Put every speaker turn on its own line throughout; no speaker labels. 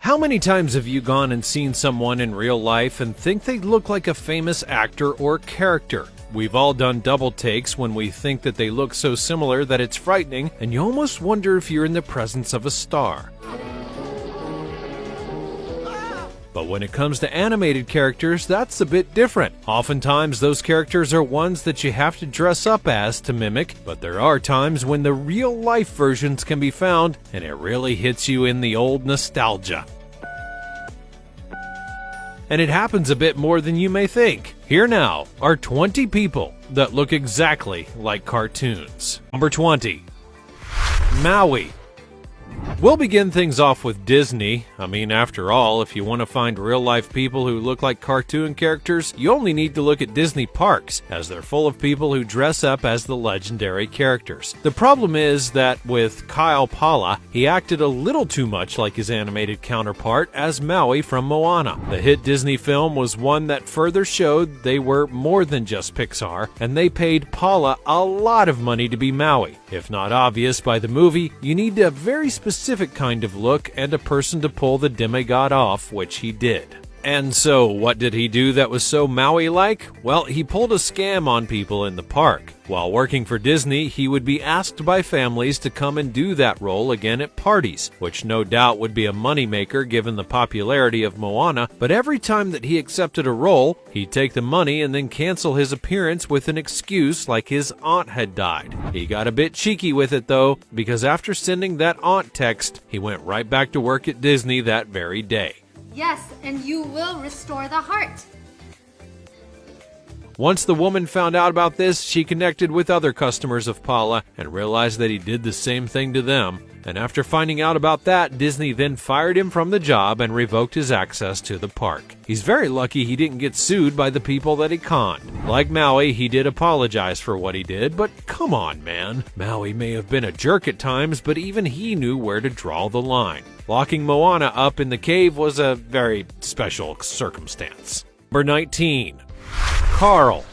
How many times have you gone and seen someone in real life and think they look like a famous actor or character? We've all done double takes when we think that they look so similar that it's frightening, and you almost wonder if you're in the presence of a star. But when it comes to animated characters, that's a bit different. Oftentimes, those characters are ones that you have to dress up as to mimic, but there are times when the real-life versions can be found, and it really hits you in the old nostalgia. And it happens a bit more than you may think. Here now are 20 people that look exactly like cartoons. Number 20. Maui. We'll begin things off with Disney. I mean, after all, if you want to find real-life people who look like cartoon characters, you only need to look at Disney parks, as they're full of people who dress up as the legendary characters. The problem is that with Kyle Pala, he acted a little too much like his animated counterpart as Maui from Moana. The hit Disney film was one that further showed they were more than just Pixar, and they paid Pala a lot of money to be Maui. If not obvious by the movie, you need a very specific kind of look and a person to pull the demigod off, which he did. And so, what did he do that was so Maui-like? Well, he pulled a scam on people in the park. While working for Disney, he would be asked by families to come and do that role again at parties, which no doubt would be a moneymaker given the popularity of Moana, but every time that he accepted a role, he'd take the money and then cancel his appearance with an excuse like his aunt had died. He got a bit cheeky with it though, because after sending that aunt text, he went right back to work at Disney that very day.
Yes, and you will restore the heart.
Once the woman found out about this, she connected with other customers of Pala and realized that he did the same thing to them. And after finding out about that, Disney then fired him from the job and revoked his access to the park. He's very lucky he didn't get sued by the people that he conned. Like Maui, he did apologize for what he did, but come on, man. Maui may have been a jerk at times, but even he knew where to draw the line. Locking Moana up in the cave was a very special circumstance. Number 19. Carl.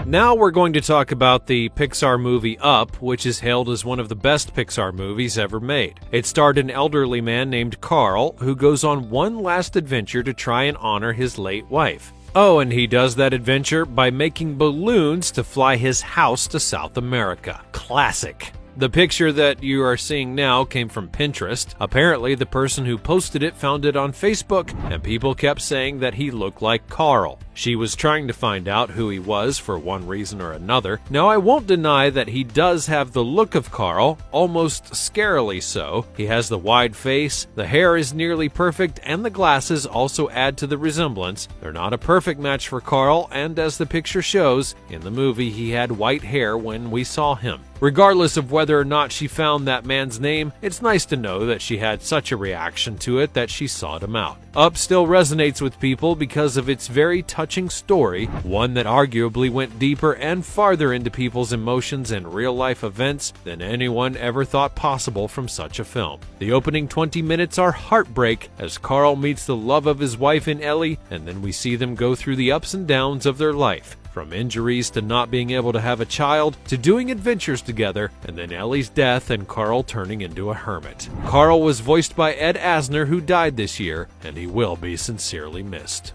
Now we're going to talk about the Pixar movie Up, which is hailed as one of the best Pixar movies ever made. It starred an elderly man named Carl who goes on one last adventure to try and honor his late wife. Oh, and he does that adventure by making balloons to fly his house to South America. Classic. The picture that you are seeing now came from Pinterest. Apparently, the person who posted it found it on Facebook, and people kept saying that he looked like Carl. She was trying to find out who he was for one reason or another. Now, I won't deny that he does have the look of Carl, almost scarily so. He has the wide face, the hair is nearly perfect, and the glasses also add to the resemblance. They're not a perfect match for Carl, and as the picture shows, in the movie he had white hair when we saw him. Regardless of whether or not she found that man's name, it's nice to know that she had such a reaction to it that she sought him out. Up still resonates with people because of its very touching story, one that arguably went deeper and farther into people's emotions and real-life events than anyone ever thought possible from such a film. The opening 20 minutes are heartbreak as Carl meets the love of his wife in Ellie, and then we see them go through the ups and downs of their life. From injuries to not being able to have a child, to doing adventures together, and then Ellie's death and Carl turning into a hermit. Carl was voiced by Ed Asner, who died this year, and he will be sincerely missed.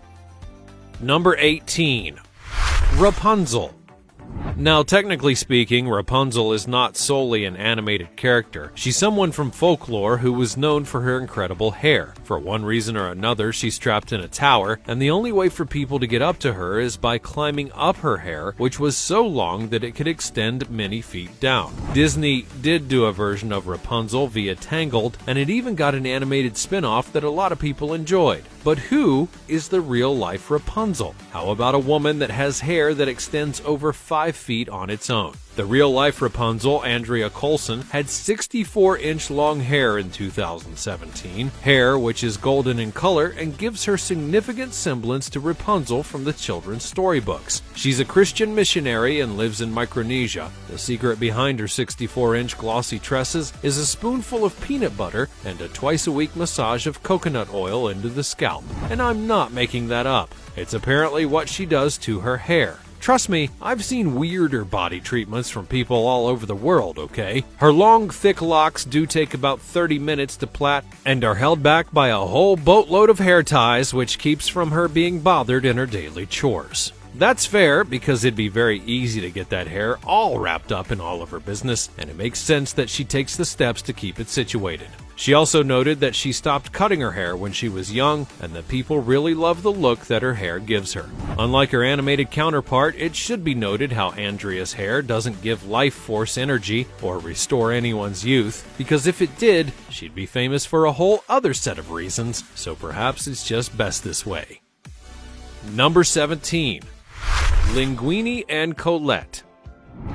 Number 18. Rapunzel. Now, technically speaking, Rapunzel is not solely an animated character. She's someone from folklore who was known for her incredible hair. For one reason or another, she's trapped in a tower, and the only way for people to get up to her is by climbing up her hair, which was so long that it could extend many feet down. Disney did do a version of Rapunzel via Tangled, and it even got an animated spin-off that a lot of people enjoyed. But who is the real-life Rapunzel? How about a woman that has hair that extends over 5 feet on its own? The real-life Rapunzel, Andrea Coulson, had 64-inch long hair in 2017, hair which is golden in color and gives her significant semblance to Rapunzel from the children's storybooks. She's a Christian missionary and lives in Micronesia. The secret behind her 64-inch glossy tresses is a spoonful of peanut butter and a twice-a-week massage of coconut oil into the scalp. And I'm not making that up. It's apparently what she does to her hair. Trust me, I've seen weirder body treatments from people all over the world, okay? Her long, thick locks do take about 30 minutes to plait and are held back by a whole boatload of hair ties, which keeps from her being bothered in her daily chores. That's fair, because it'd be very easy to get that hair all wrapped up in all of her business, and it makes sense that she takes the steps to keep it situated. She also noted that she stopped cutting her hair when she was young, and that people really love the look that her hair gives her. Unlike her animated counterpart, it should be noted how Andrea's hair doesn't give life force energy or restore anyone's youth, because if it did, she'd be famous for a whole other set of reasons, so perhaps it's just best this way. Number 17. Linguini and Colette.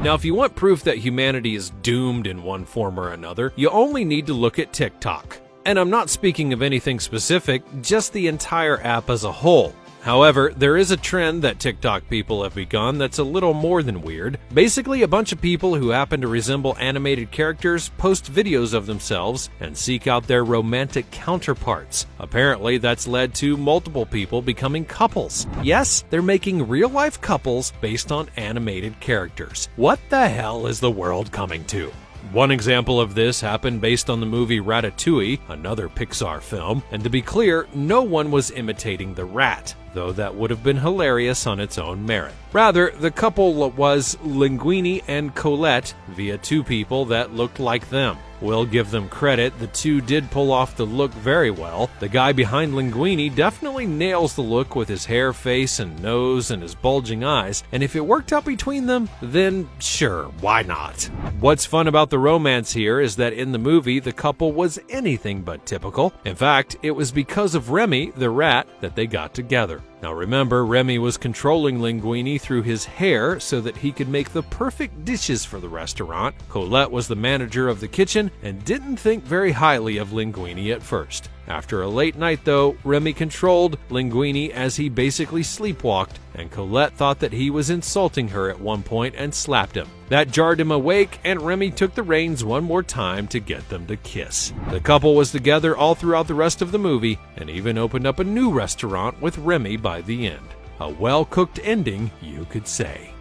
Now, if you want proof that humanity is doomed in one form or another, you only need to look at TikTok. And I'm not speaking of anything specific, just the entire app as a whole. However, there is a trend that TikTok people have begun that's a little more than weird. Basically, a bunch of people who happen to resemble animated characters post videos of themselves and seek out their romantic counterparts. Apparently, that's led to multiple people becoming couples. Yes, they're making real-life couples based on animated characters. What the hell is the world coming to? One example of this happened based on the movie Ratatouille, another Pixar film, and to be clear, no one was imitating the rat, though that would have been hilarious on its own merit. Rather, the couple was Linguini and Colette via two people that looked like them. We'll give them credit, the two did pull off the look very well. The guy behind Linguini definitely nails the look with his hair, face, and nose, and his bulging eyes, and if it worked out between them, then sure, why not? What's fun about the romance here is that in the movie, the couple was anything but typical. In fact, it was because of Remy, the rat, that they got together. Now remember, Remy was controlling Linguini through his hair so that he could make the perfect dishes for the restaurant. Colette was the manager of the kitchen and didn't think very highly of Linguini at first. After a late night though, Remy controlled Linguini as he basically sleepwalked, and Colette thought that he was insulting her at one point and slapped him. That jarred him awake, and Remy took the reins one more time to get them to kiss. The couple was together all throughout the rest of the movie, and even opened up a new restaurant with Remy by the end. A well-cooked ending, you could say.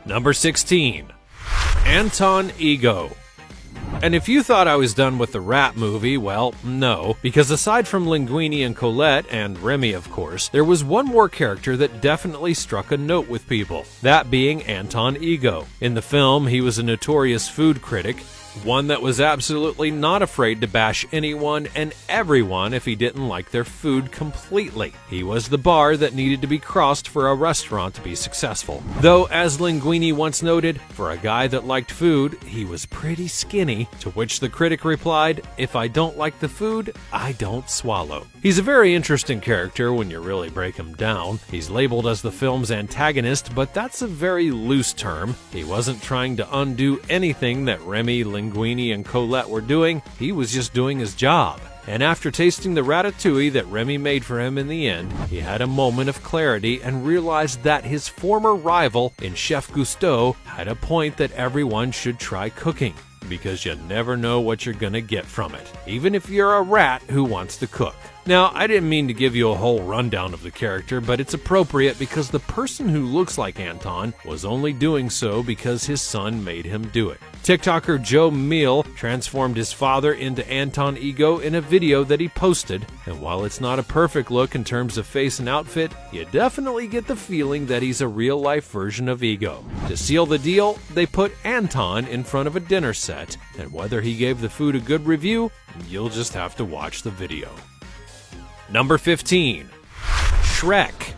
Number 16. Anton Ego. And if you thought I was done with the rat movie, well, no, because aside from Linguini and Colette, and Remy of course, there was one more character that definitely struck a note with people, that being Anton Ego. In the film, he was a notorious food critic, one that was absolutely not afraid to bash anyone and everyone if he didn't like their food completely. He was the bar that needed to be crossed for a restaurant to be successful. Though, as Linguini once noted, for a guy that liked food, he was pretty skinny, to which the critic replied, "If I don't like the food, I don't swallow." He's a very interesting character when you really break him down. He's labeled as the film's antagonist, but that's a very loose term. He wasn't trying to undo anything that Remy, Linguini, and Colette were doing. He was just doing his job. And after tasting the ratatouille that Remy made for him in the end, he had a moment of clarity and realized that his former rival in Chef Gusteau had a point that everyone should try cooking, because you never know what you're gonna get from it, even if you're a rat who wants to cook. Now, I didn't mean to give you a whole rundown of the character, but it's appropriate because the person who looks like Anton was only doing so because his son made him do it. TikToker Joe Meal transformed his father into Anton Ego in a video that he posted, and while it's not a perfect look in terms of face and outfit, you definitely get the feeling that he's a real-life version of Ego. To seal the deal, they put Anton in front of a dinner set, and whether he gave the food a good review, you'll just have to watch the video. Number 15. Shrek.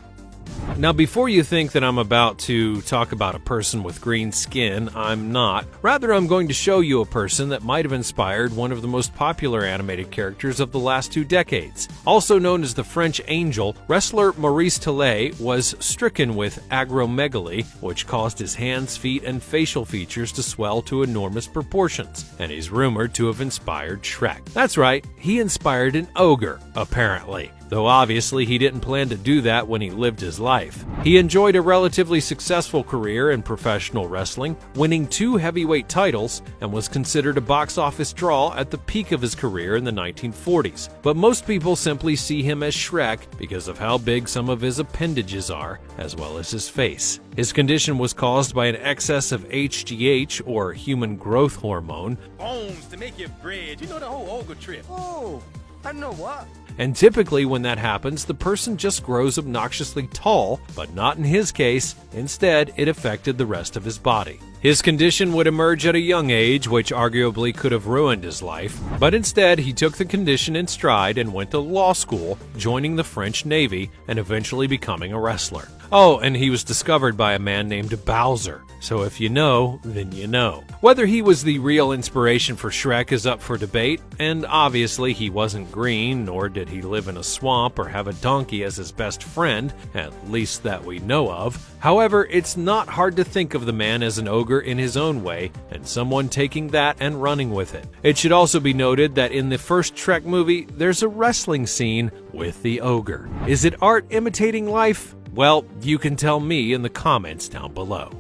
Now, before you think that I'm about to talk about a person with green skin, I'm not. Rather, I'm going to show you a person that might have inspired one of the most popular animated characters of the last 2 decades. Also known as the French Angel, wrestler Maurice Tillet was stricken with acromegaly, which caused his hands, feet, and facial features to swell to enormous proportions, and he's rumored to have inspired Shrek. That's right, he inspired an ogre, apparently. though obviously he didn't plan to do that when he lived his life. He enjoyed a relatively successful career in professional wrestling, winning 2 heavyweight titles, and was considered a box office draw at the peak of his career in the 1940s. But most people simply see him as Shrek because of how big some of his appendages are, as well as his face. His condition was caused by an excess of HGH, or human growth hormone,
bones to make your bread. You know the whole ogre trip. Oh, I know what.
And typically when that happens, the person just grows obnoxiously tall, but not in his case. Instead, it affected the rest of his body. His condition would emerge at a young age, which arguably could have ruined his life, but instead he took the condition in stride and went to law school, joining the French Navy, and eventually becoming a wrestler. Oh, and he was discovered by a man named Bowser. So if you know, then you know. Whether he was the real inspiration for Shrek is up for debate, and obviously he wasn't green, nor did he live in a swamp or have a donkey as his best friend, at least that we know of. However, it's not hard to think of the man as an ogre in his own way, and someone taking that and running with it. It should also be noted that in the first Shrek movie, there's a wrestling scene with the ogre. Is it art imitating life? Well, you can tell me in the comments down below.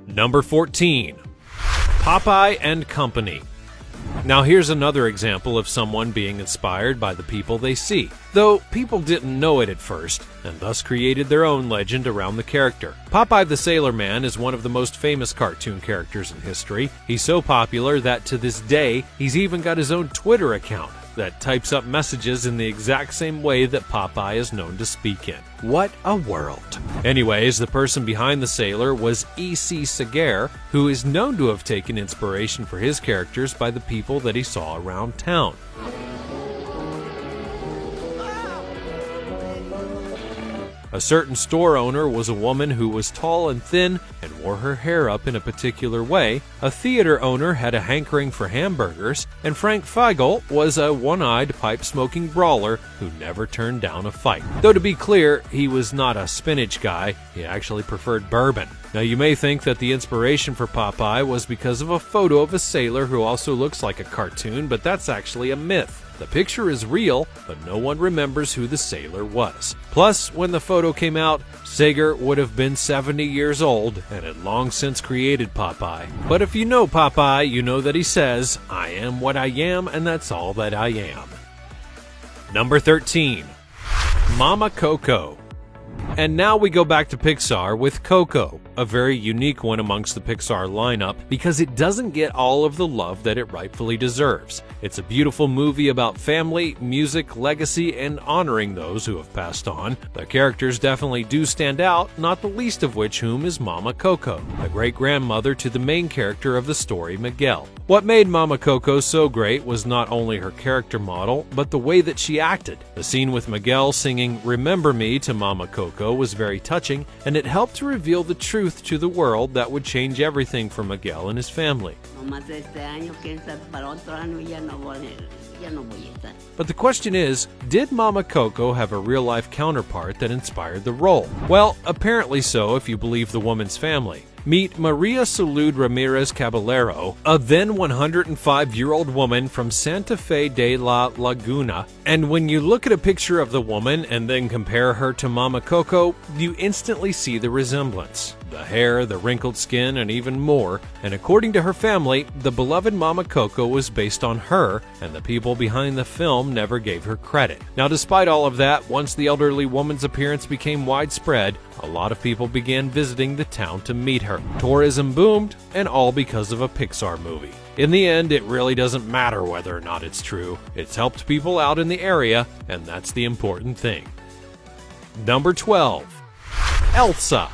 Number 14. Popeye and Company. Now here's another example of someone being inspired by the people they see, though people didn't know it at first, and thus created their own legend around the character. Popeye the Sailor Man is one of the most famous cartoon characters in history. He's so popular that to this day, he's even got his own Twitter account that types up messages in the exact same way that Popeye is known to speak in. What a world. Anyways, the person behind the sailor was E.C. Segar, who is known to have taken inspiration for his characters by the people that he saw around town. A certain store owner was a woman who was tall and thin and wore her hair up in a particular way. A theater owner had a hankering for hamburgers, and Frank Feigl was a one-eyed, pipe-smoking brawler who never turned down a fight. Though to be clear, he was not a spinach guy, he actually preferred bourbon. Now you may think that the inspiration for Popeye was because of a photo of a sailor who also looks like a cartoon, but that's actually a myth. The picture is real, but no one remembers who the sailor was. Plus, when the photo came out, Segar would have been 70 years old and had long since created Popeye. But if you know Popeye, you know that he says, "I am what I am, and that's all that I am." Number 13. Mama Coco. And now we go back to Pixar with Coco, a very unique one amongst the Pixar lineup because it doesn't get all of the love that it rightfully deserves. It's a beautiful movie about family, music, legacy, and honoring those who have passed on. The characters definitely do stand out, not the least of which whom is Mama Coco, the great-grandmother to the main character of the story, Miguel. What made Mama Coco so great was not only her character model, but the way that she acted. The scene with Miguel singing "Remember Me" to Mama Coco was very touching, and it helped to reveal the truth to the world that would change everything for Miguel and his family. But the question is, did Mama Coco have a real-life counterpart that inspired the role? Well, apparently so if you believe the woman's family. Meet Maria Salud Ramirez Caballero, a then 105-year-old woman from Santa Fe de la Laguna. And when you look at a picture of the woman and then compare her to Mama Coco, you instantly see the resemblance. The hair, the wrinkled skin, and even more. And according to her family, the beloved Mama Coco was based on her, and the people behind the film never gave her credit. Now, despite all of that, once the elderly woman's appearance became widespread, a lot of people began visiting the town to meet her. Tourism boomed, and all because of a Pixar movie. In the end, it really doesn't matter whether or not it's true. It's helped people out in the area, and that's the important thing. Number 12. Elsa.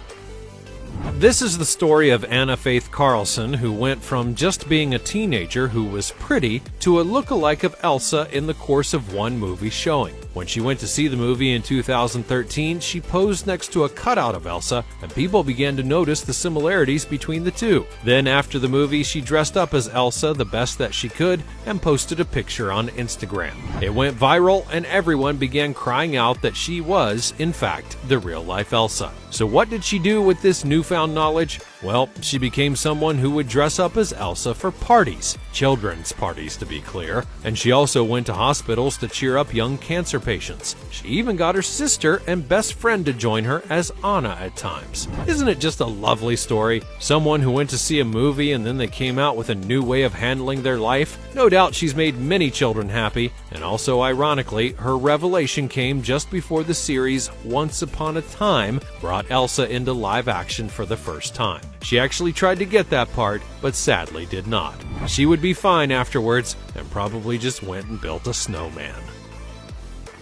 This is the story of Anna Faith Carlson, who went from just being a teenager who was pretty to a look-alike of Elsa in the course of one movie showing. When she went to see the movie in 2013, she posed next to a cutout of Elsa, and people began to notice the similarities between the two. Then after the movie, she dressed up as Elsa the best that she could and posted a picture on Instagram. It went viral, and everyone began crying out that she was, in fact, the real-life Elsa. So what did she do with this newfound knowledge? Well, she became someone who would dress up as Elsa for parties, children's parties to be clear, and she also went to hospitals to cheer up young cancer patients. She even got her sister and best friend to join her as Anna at times. Isn't it just a lovely story? Someone who went to see a movie and then they came out with a new way of handling their life? No doubt she's made many children happy, and also ironically, her revelation came just before the series Once Upon a Time brought Elsa into live action for the first time. She actually tried to get that part, but sadly did not. She would be fine afterwards and probably just went and built a snowman.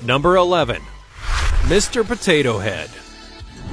Number 11. Mr. Potato Head.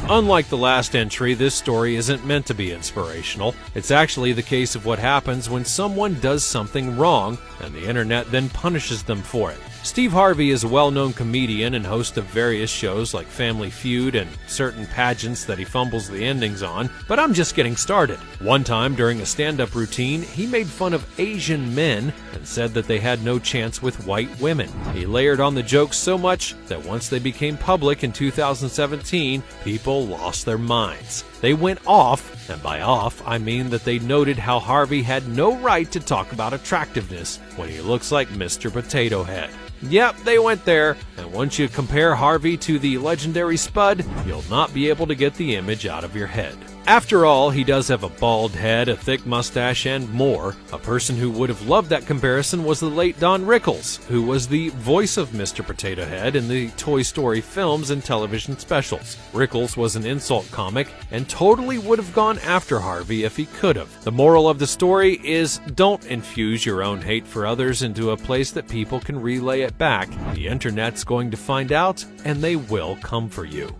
Unlike the last entry, this story isn't meant to be inspirational. It's actually the case of what happens when someone does something wrong and the internet then punishes them for it. Steve Harvey is a well-known comedian and host of various shows like Family Feud and certain pageants that he fumbles the endings on, but I'm just getting started. One time during a stand-up routine, he made fun of Asian men and said that they had no chance with white women. He layered on the jokes so much that once they became public in 2017, people lost their minds. They went off, and by off, I mean that they noted how Harvey had no right to talk about attractiveness when he looks like Mr. Potato Head. Yep, they went there, and once you compare Harvey to the legendary Spud, you'll not be able to get the image out of your head. After all, he does have a bald head, a thick mustache, and more. A person who would have loved that comparison was the late Don Rickles, who was the voice of Mr. Potato Head in the Toy Story films and television specials. Rickles was an insult comic and totally would have gone after Harvey if he could have. The moral of the story is don't infuse your own hate for others into a place that people can relay it back. The internet's going to find out, and they will come for you.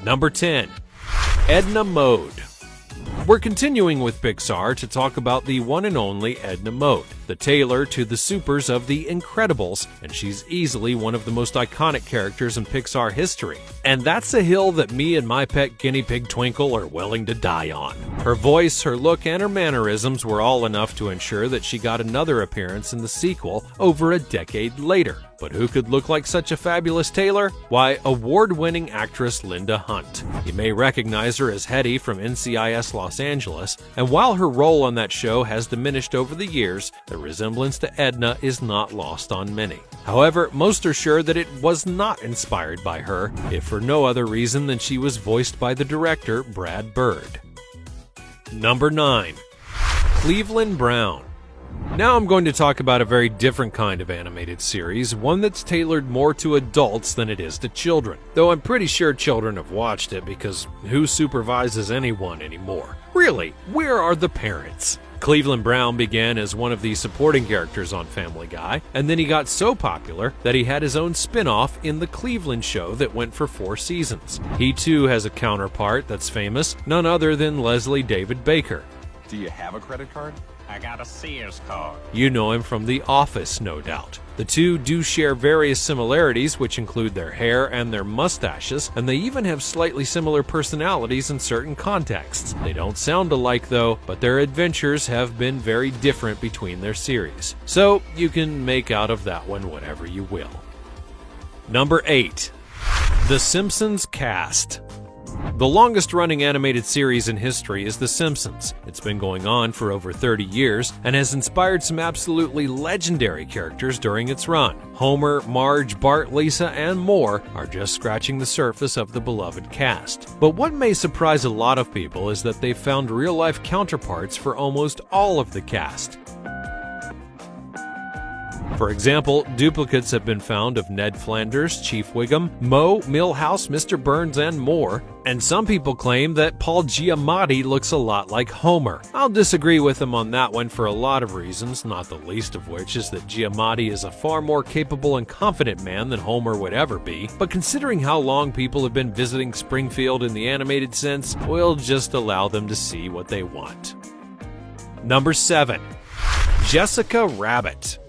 Number 10. Edna Mode. We're continuing with Pixar to talk about the one and only Edna Mode, the tailor to the supers of The Incredibles, and she's easily one of the most iconic characters in Pixar history. And that's a hill that me and my pet guinea pig Twinkle are willing to die on. Her voice, her look, and her mannerisms were all enough to ensure that she got another appearance in the sequel over a decade later. But who could look like such a fabulous tailor? Why, award-winning actress Linda Hunt. You may recognize her as Hetty from NCIS Los Angeles, and while her role on that show has diminished over the years, the resemblance to Edna is not lost on many. However, most are sure that it was not inspired by her, if for no other reason than she was voiced by the director Brad Bird. Number 9. Cleveland Brown. Now I'm going to talk about a very different kind of animated series, one that's tailored more to adults than it is to children. Though I'm pretty sure children have watched it because who supervises anyone anymore? Really, where are the parents? Cleveland Brown began as one of the supporting characters on Family Guy, and then he got so popular that he had his own spin-off in The Cleveland Show that went for 4 seasons. He too has a counterpart that's famous, none other than Leslie David Baker.
Do you have a credit card?
I got a Sears card.
You know him from The Office, no doubt. The two do share various similarities, which include their hair and their mustaches, and they even have slightly similar personalities in certain contexts. They don't sound alike though, but their adventures have been very different between their series. So you can make out of that one whatever you will. Number 8. The Simpsons Cast. The longest-running animated series in history is The Simpsons. It's been going on for over 30 years and has inspired some absolutely legendary characters during its run. Homer, Marge, Bart, Lisa, and more are just scratching the surface of the beloved cast. But what may surprise a lot of people is that they've found real-life counterparts for almost all of the cast. For example, duplicates have been found of Ned Flanders, Chief Wiggum, Moe, Milhouse, Mr. Burns, and more. And some people claim that Paul Giamatti looks a lot like Homer. I'll disagree with them on that one for a lot of reasons, not the least of which is that Giamatti is a far more capable and confident man than Homer would ever be. But considering how long people have been visiting Springfield in the animated sense, we'll just allow them to see what they want. Number 7. Jessica Rabbit.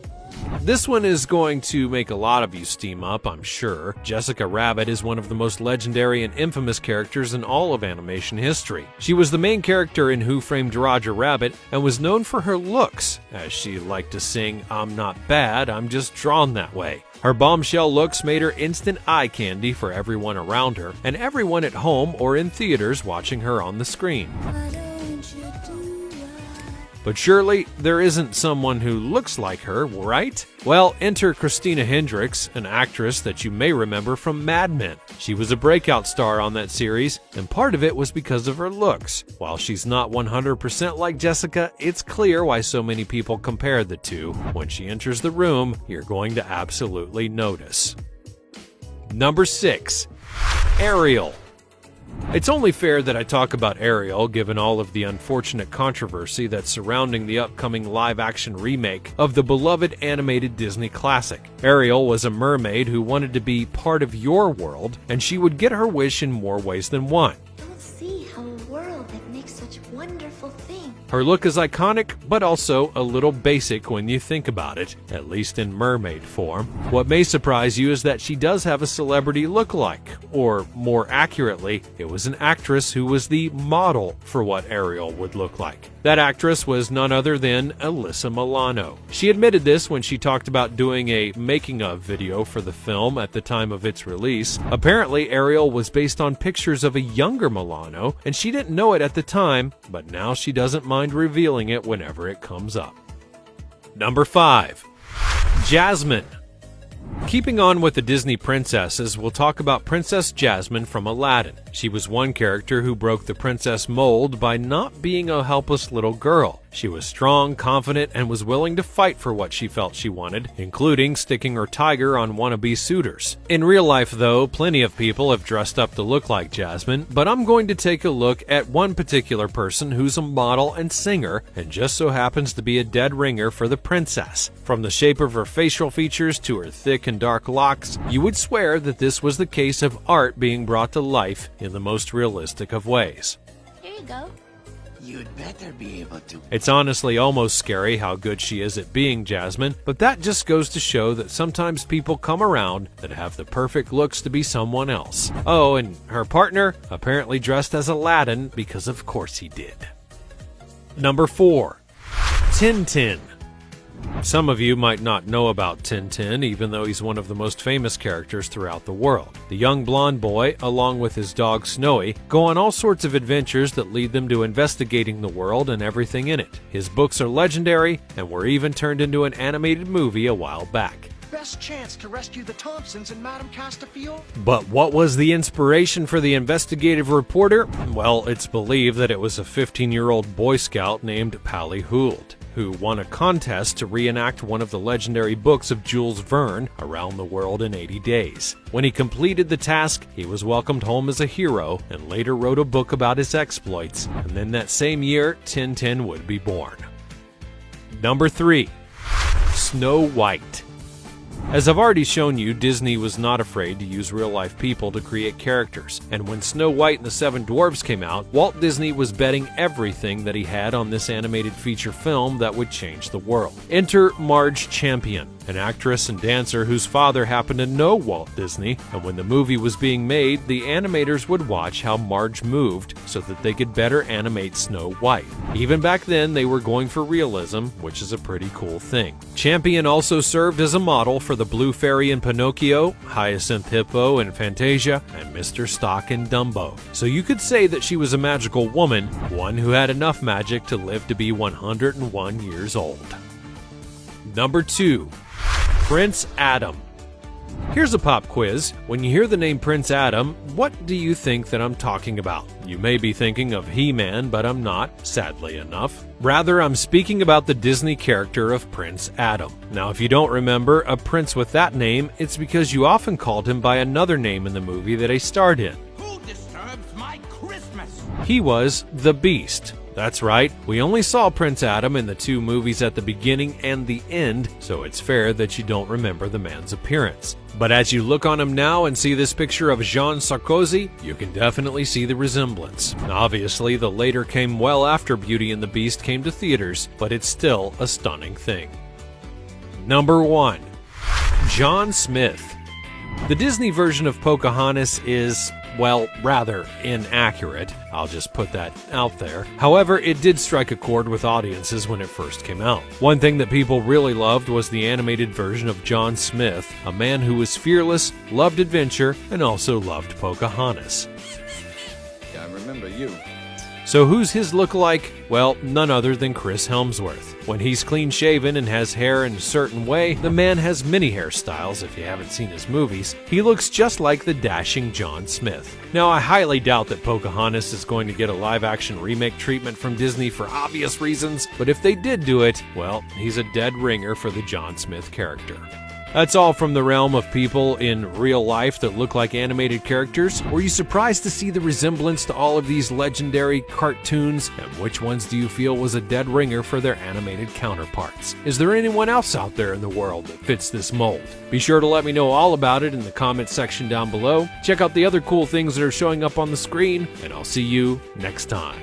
This one is going to make a lot of you steam up, I'm sure. Jessica Rabbit is one of the most legendary and infamous characters in all of animation history. She was the main character in Who Framed Roger Rabbit and was known for her looks, as she liked to sing, "I'm not bad, I'm just drawn that way." Her bombshell looks made her instant eye candy for everyone around her and everyone at home or in theaters watching her on the screen. But surely there isn't someone who looks like her, right? Well, enter Christina Hendricks, an actress that you may remember from Mad Men. She was a breakout star on that series, and part of it was because of her looks. While she's not 100% like Jessica, it's clear why so many people compare the two. When she enters the room, you're going to absolutely notice. Number 6. Ariel. It's only fair that I talk about Ariel given all of the unfortunate controversy that's surrounding the upcoming live-action remake of the beloved animated Disney classic. Ariel was a mermaid who wanted to be part of your world, and she would get her wish in more ways than one.
Don't see how a world that makes such wonderful things.
Her look is iconic, but also a little basic when you think about it, at least in mermaid form. What may surprise you is that she does have a celebrity look-alike, or more accurately, it was an actress who was the model for what Ariel would look like. That actress was none other than Alyssa Milano. She admitted this when she talked about doing a making-of video for the film at the time of its release. Apparently, Ariel was based on pictures of a younger Milano, and she didn't know it at the time, but now she doesn't mind revealing it whenever it comes up. Number 5. Jasmine. Keeping on with the Disney princesses, we'll talk about Princess Jasmine from Aladdin. She was one character who broke the princess mold by not being a helpless little girl. She was strong, confident, and was willing to fight for what she felt she wanted, including sticking her tiger on wannabe suitors. In real life, though, plenty of people have dressed up to look like Jasmine, but I'm going to take a look at one particular person who's a model and singer, and just so happens to be a dead ringer for the princess. From the shape of her facial features to her thick and dark locks, you would swear that this was the case of art being brought to life in the most realistic of ways.
Here you go.
You'd better be able to.
It's honestly almost scary how good she is at being Jasmine, but that just goes to show that sometimes people come around that have the perfect looks to be someone else. Oh, and her partner apparently dressed as Aladdin because of course he did. Number 4. Tintin. Some of you might not know about Tintin, even though he's one of the most famous characters throughout the world. The young blonde boy, along with his dog Snowy, go on all sorts of adventures that lead them to investigating the world and everything in it. His books are legendary and were even turned into an animated movie a while back.
Best chance to rescue the Thompsons and Madame Castafiore?
But what was the inspiration for the investigative reporter? Well, it's believed that it was a 15-year-old Boy Scout named Pally Hould, who won a contest to reenact one of the legendary books of Jules Verne, Around the World in 80 Days. When he completed the task, he was welcomed home as a hero and later wrote a book about his exploits, and then that same year, Tintin would be born. Number 3. Snow White. As I've already shown you, Disney was not afraid to use real-life people to create characters, and when Snow White and the Seven Dwarfs came out, Walt Disney was betting everything that he had on this animated feature film that would change the world. Enter Marge Champion, an actress and dancer whose father happened to know Walt Disney, and when the movie was being made, the animators would watch how Marge moved so that they could better animate Snow White. Even back then, they were going for realism, which is a pretty cool thing. Champion also served as a model for the Blue Fairy in Pinocchio, Hyacinth Hippo in Fantasia, and Mr. Stock in Dumbo. So you could say that she was a magical woman, one who had enough magic to live to be 101 years old. Number 2. Prince Adam. Here's a pop quiz. When you hear the name Prince Adam, what do you think that I'm talking about? You may be thinking of He-Man, but I'm not, sadly enough. Rather, I'm speaking about the Disney character of Prince Adam. Now, if you don't remember a prince with that name, it's because you often called him by another name in the movie that he starred in.
Who disturbs my Christmas?
He was the Beast. That's right, we only saw Prince Adam in the 2 movies at the beginning and the end, so it's fair that you don't remember the man's appearance. But as you look on him now and see this picture of Jean Sarkozy, you can definitely see the resemblance. Obviously, the later came well after Beauty and the Beast came to theaters, but it's still a stunning thing. Number 1. John Smith. The Disney version of Pocahontas is, well, rather inaccurate. I'll just put that out there. However, it did strike a chord with audiences when it first came out. One thing that people really loved was the animated version of John Smith, a man who was fearless, loved adventure, and also loved Pocahontas.
I remember you.
So So who's his lookalike? Well, none other than Chris Hemsworth. When he's clean-shaven and has hair in a certain way, the man has many hairstyles if you haven't seen his movies. He looks just like the dashing John Smith. Now, I highly doubt that Pocahontas is going to get a live-action remake treatment from Disney for obvious reasons, but if they did do it, well, he's a dead ringer for the John Smith character. That's all from the realm of people in real life that look like animated characters. Were you surprised to see the resemblance to all of these legendary cartoons? And which ones do you feel was a dead ringer for their animated counterparts? Is there anyone else out there in the world that fits this mold? Be sure to let me know all about it in the comments section down below. Check out the other cool things that are showing up on the screen, and I'll see you next time.